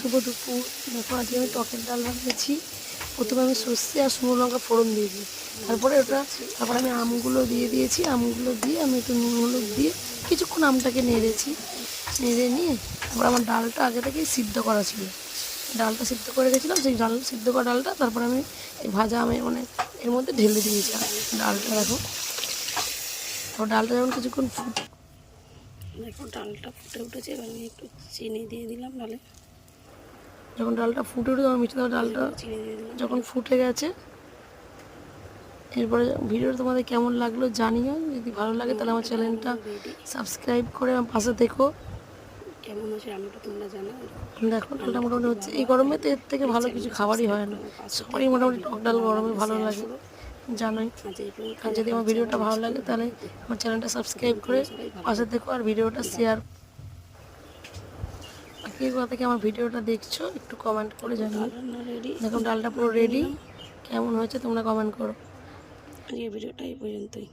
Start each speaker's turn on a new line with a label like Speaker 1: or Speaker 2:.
Speaker 1: শুভ দুপুর। দেখো আজকে আমি টকের ডাল বানিয়েছি। প্রথমে আমি সর্ষে আর শুকনো লঙ্কা ফোড়ন দিয়েছি, তারপরে আমি আমগুলো দিয়ে দিয়েছি। আমগুলো দিয়ে আমি একটু নুন হলুদ দিয়ে কিছুক্ষণ আমটাকে নেড়েছি। নেড়ে নিয়ে তারপর আমার ডালটা আগে থেকেই সিদ্ধ করা ছিল, ডালটা সিদ্ধ করে গেছিলাম। সেই সিদ্ধ করা ডালটা তারপর আমি এই ভাজা আমি এর মধ্যে ঢেলে দিয়েছি ডালটা। তারপর ডালটা যখন কিছুক্ষণ ডালটা ফুটে উঠেছে, এবার আমি একটু চিনি দিয়ে দিলাম ডালে। যখন ডালটা ফুটে উঠে তখন মিষ্টি ডালটা চিনি দিয়ে দিলাম। যখন ফুটে গেছে, এরপরে ভিডিওটা তোমাদের কেমন লাগলো জানিও। যদি ভালো লাগে তাহলে আমার চ্যানেলটা সাবস্ক্রাইব করে আমার পাশে দেখো। কেমন আছে রান্নাটা তোমরা জানো। দেখো ডালটা মোটামুটি হচ্ছে। এই গরমে তো এর থেকে ভালো কিছু খাবারই হয় না, সবারই মোটামুটি টক ডাল গরমে ভালো লাগে জানোই। আর যদি আমার ভিডিওটা ভালো লাগে তাহলে আমার চ্যানেলটা সাবস্ক্রাইব করে পাশে দেখো আর ভিডিওটা শেয়ার। কে কোথা থেকে আমার ভিডিওটা দেখছো একটু কমেন্ট করে জানিও। দেখো ডালটা পুরো রেডি, কেমন হয়েছে তোমরা কমেন্ট করো। আজকে ভিডিওটা এই পর্যন্তই।